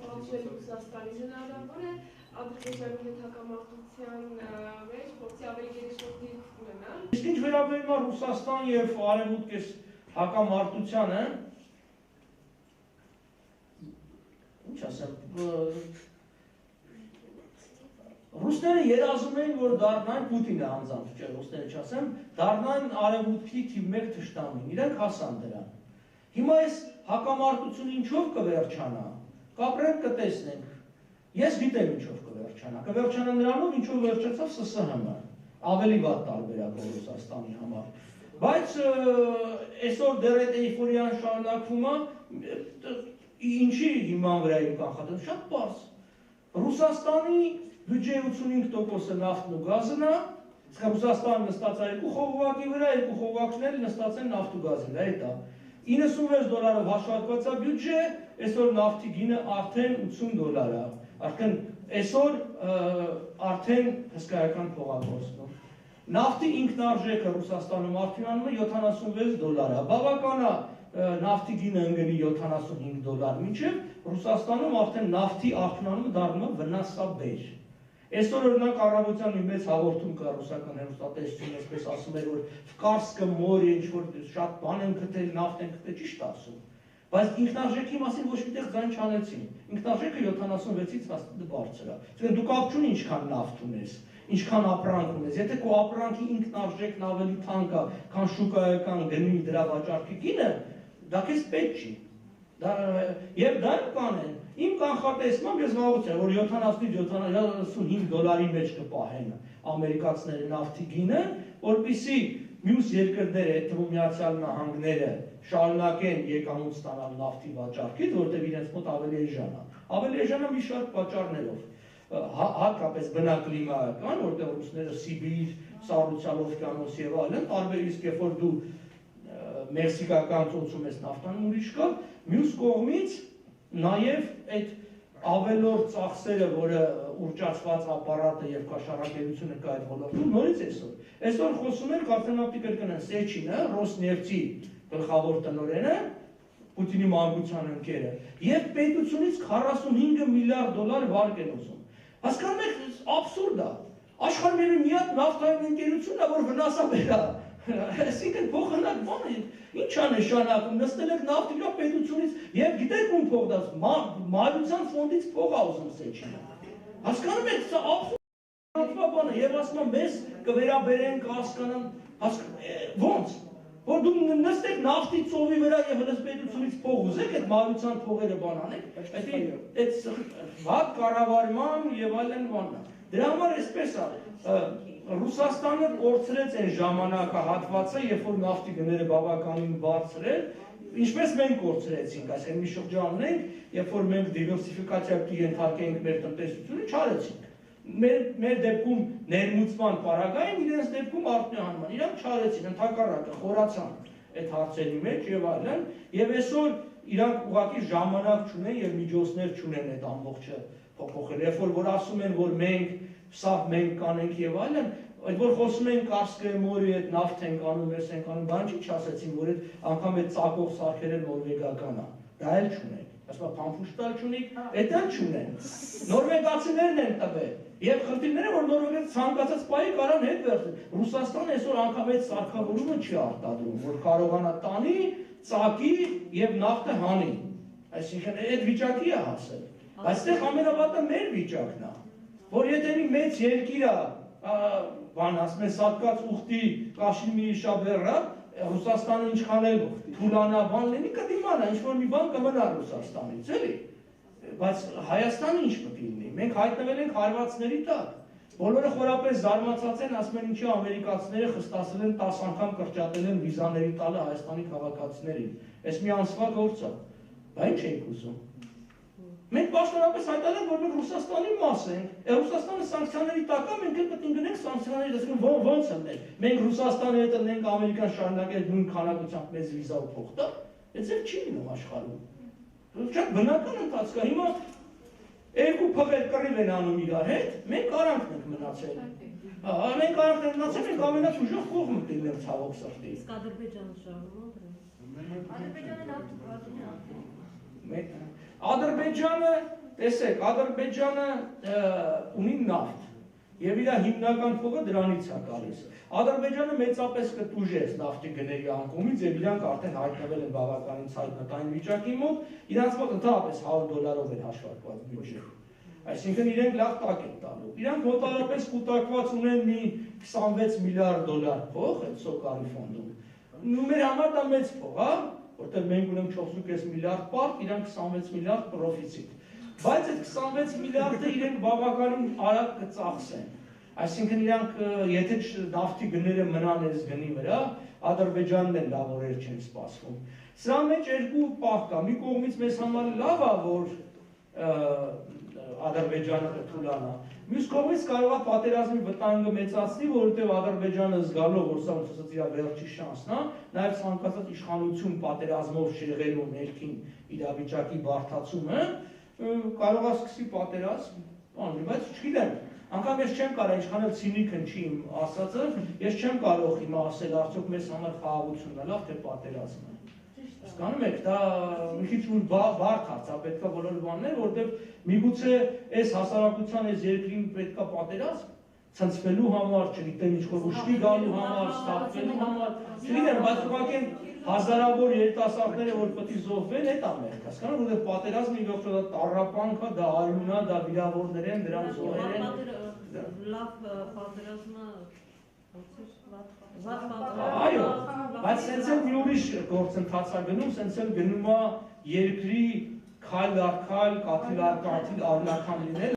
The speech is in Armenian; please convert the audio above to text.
պահպանելու Ռուսաստանի հնարավոր է Ադրբեջանի հետ հակամարտության մեջ փորձի ավելի գերիշխող դիրք ունենալ։ Իսկ ինչ վերաբերում է Ռուսաստան եւ Արևմուտք հակամարտությանը, ինչ ասեմ, ռուսները երազում էին, որ դառնան Պուտինը անձամբ, չէ, ռուսները չասեմ, դառնան Արևմուտքի թիվ 1 թշնամին, իրենք հասան դրան։ Հիմա այս հակամարտությունը ինչով կվերջանա, կապրենք կտեսնենք։ Ես գիտեմ ինչով կվերջանա, կվերջանա նրանով, ինչով վերջացավ ՍՍՀՄ, ավելի վատ տարբերակով Ռուսաստանի համար։ Բայց այսօր դեռ այդ էյֆորիան շարունակվում է, ինչի հիման վրա են կանխատեսում, շատ պարզ։ Ռուսաստանի բյուջեի 85%-ը նավթն ու գազն է, իսկ Ռուսաստանը նստած է 2 խողովակի վրա, 2 խողովակներ նստած են նավթ ու գազի վրա, այդ է։ $96 հաշվարկված է բյուջե, այսօր նավթի գինը արդեն $80 է, արդեն այսօր արդեն հսկայական փող է կորցնում։ Նավթի ինքնարժեքը Ռուսաստանում արդյունանում է $76 է, բավական է նավթի գինը ընկնի $75, մինչև Ռուսաստանում արդեն նավթի արդյունանումը դառնում է վնասաբեր։ Այսօր օրինակ առավոտյան մի մեծ հաղորդում կա ռուսական հեռուստատեսություն, այսպես ասում էր, որ Կարսկը մորը ինչ-որ շատ բան են գտել, նավթ են գտել, ճիշտ ասում։ Բայց ինքնարժեքի մասին ոչ միտեղ ձայն չանեցին։ Ինքնարժեքը 76-ից բարձր է։ Այսինքն դու կապ չունի ինչքան նավթ ունես, ինչքան ապրանք ունես։ Եթե քո ապրանքի ինքնարժեքն ավելի թանկ է, քան շուկայական գնի դրա վաճառքի գինը, դա քեզ պետք չի։ Եվ դա կանեն։ Իմ կանխատեսմամբ ես վաղուց եմ, որ $70-75 մեջ կպահեն ամերիկացիները նավթի գինը, որպեսզի մյուս երկրները, թվում Միացյալ Նահանգները շարունակեն եկամուտ ստանալ նավթի վաճառքից, որտեղ իրենց մոտ ավելի էժան է։ Ավելի էժան է մի շարք պատճառներով։ Հատկապես բնակլիմայական, որտեղ ռուսները Սիբիր, Սառուցյալ օվկիանոս եւ այլն, տարբեր իսկ երբ որ դու մեքսիկական ծոցում ես նավթանում ուրիշ կա, մյուս կողմից նաև այդ ավելորդ ծախսերը, որը ուռճացված ապարատը եւ կաշառակերությունը կա այդ ոլորտում, նորից այսօր խոսում են կարծենապտի կրկնեն Սեչինը, Ռոսնեֆտի գլխավոր տնօրենը, Պուտինի մանկության ընկերը, եւ պետությունից $45 միլիարդ վարկ են ուզում։ Հասկանում եք, աբսուրդ է։ Աշխարհի մի հատ նավթային ընկերությունն է, որ վնասաբեր է։ Այսինքն փոխանակ բան է, ի՞նչ է նշանակում, նստել եք նավթի վրա պետությունից եւ գիտեք ում փող դաս, մայրության ֆոնդից փող ա ուզում Սեչինը։ Հասկանում եք, սա աբսուրդ բան է, եւ ասում եմ, մեզ կվերաբերեն, կհասկանան, ո՞նց, որ դու նստեք նավթի ծովի վրա եւ հենց պետությունից փող ուզեք, այդ մայրության փողերը բան անեք, այդ վատ կառավարման եւ այլն բանն է։ Դրա համար այսպես է, Ռուսաստանը կորցրեց այն ժամանակահատվածը, երբ որ նավթի գները բավականին բարձր էր, ինչպես մենք կորցրեցինք, այսինքն մի շրջան ունենք, երբ որ մենք դիվերսիֆիկացիա ենթարկենք մեր տնտեսությունը, չարեցինք։ Մեր դեպքում ներմուծման պարագային, իրենց դեպքում արդյունահանման, իրանք չարեցին, ընդհակառակը խորացան այդ հարցերի մեջ եւ այլն, եւ այսօր իրանք ուղղակի ժամանակ չունեն եւ միջոցներ չունեն այդ ամբողջը փոփոխել։ Երբ որ ասում են, որ սա մենք կանենք եւ այլն, այդ որ խոսում են Կարսկը մորի այդ նավթ ենք անում, ես ենք անում, բան չի չասեցին, որ այդ անգամ այդ ծակող սարքերը նորվեգական է։ Դա էլ չունենք։ Ասում եմ, փամփուշտալ չունենք, այդ էլ չունեն։ Նորվեգացիներն են տվել։ Եվ խնդիրները, որ նորվեգացի ցանկացած պահի կարան հետ վերցնել։ Ռուսաստանը այսօր անգամ այդ սարքավորումը չի արտադրում, որ կարողանա տանի, ծակի եւ նավթը հանի։ Այսինքն այդ վիճակի է հասել։ Այստեղ ամենավատը մեր վիճակն է, որ եթե մի մեծ երկիր է, բան ասում են սատկած ուխտի Կաշմիրի շաբեռը, Ռուսաստանը ինչքան էլ թուլանա բան լինի, կդիմանա, ինչ-որ մի բան կմնա Ռուսաստանից, էլի։ Բայց Հայաստանը ինչ պետք է լինի։ Մենք հայտնվել ենք հարվածների տակ։ Բոլորը խորապես զարմացած են, ասում են ինչի ամերիկացիները խստացել են 10 անգամ կրճատել են վիզաների տալը Հայաստանի քաղաքացիներին։ Այս մի անսվա գործ է։ Բա ինչ ենք ուզում։ Մենք պաշտոնապես հայտարարենք, որ մենք Ռուսաստանի մաս ենք, Ռուսաստանը սանկցիաների տակ է, մենք էլ պետք է գնենք սանկցիաների, ասենք ո՞նց ընդ։ Մենք Ռուսաստանի հետ ընդ Ամերիկան շարունակել նույն քանակությամբ մեզ վիզա ու փող տա, այդ ձև չի լինում աշխարհում։ Շատ բնական ընթացք է, հիմա երկու փղեր կռիվ են անում իրար հետ, մենք արանքն ենք մնացել։ Մենք արանքն ենք մնացել, մենք ամենաուժեղ կողմը դիմել ցավոք սրտի։ Իսկ Ադրբեջանը շարունակում է։ Ադրբեջանը լավ Ադրբեջանը տեսեք, Ադրբեջանը ունի նավթ եւ իր հիմնական փողը դրանից է գալիս։ Ադրբեջանը մեծապես կտուժի այս նավթի գների անկումից եւ իրանք արդեն հայտնվել են բավականին ցայտնական վիճակի մոտ, իրանց մոտ ընդհանրապես $100 էր հաշվարկված բյուջե։ Այսինքն իրենք լավ տակ են տալու։ Իրանք մոտավորապես կուտակված ունեն մի $26 միլիարդ փող այդ սոկարի ֆոնդում։ Մեր համար դա մեծ փող, հա, որտեղ մենք ունենք 4.5 միլիարդ պարկ, իրանք 26 միլիարդ պրոֆիցիտ։ Բայց այդ 26 միլիարդը իրենք բավականին արագ կծախսեն։ Այսինքն իրանք եթե նավթի գները մնան այս գնի վրա, Ադրբեջանն էլ լավ օրեր չեն սպասվում։ Սրա մեջ երկու պահ կա։ Մի կողմից մեզ համար լավ է, որ Ադրբեջանը կթուլանա։ Մյուս կողմից կարող է պատերազմի վտանգը մեծացնի, որովհետև Ադրբեջանը զգալով, որ սա ուսուցած իր վերջի շանսն է, նաև ցանկացած իշխանություն պատերազմով շեղելու ներքին իրավիճակի բարդացումը կարող է սկսի պատերազմ, բայց չգիտեմ, անգամ ես չեմ կարող, ինչքան էլ ցինիկ հնչի իմ ասածը, ես չեմ կարող հիմա ասել արդյոք մեզ համար խաղաղությունն է լավ, թե պատերազմը։ Հասկանում եք, դա մի քիչ բարդ հարց է, պետք է բոլոր բաներ, որովհետև միգուցե այս հասարակության այս երկրին պետք է պատերազմ ցնցվելու համար, չգիտեմ ինչ-որ ուշքի գալու համար, ստացվելու համար, չգիտեմ, բայց ուղղակի հազարավոր երիտասարդները, որ պետք է զոհվեն, այդ է մեր, հասկանում, որովհետև պատերազմը ի վերջո դա տառապանք է, դա արյուն է, դա վիրավորներ են, դրանք զոհեր են։ Լավ պատերազմը Այո, բայց սենց էլ մի ուրիշ գործընթաց է գնում, սենց էլ գնում է երկրի քայլ առ քայլ, կաթիլ առ կաթիլ առնական լինել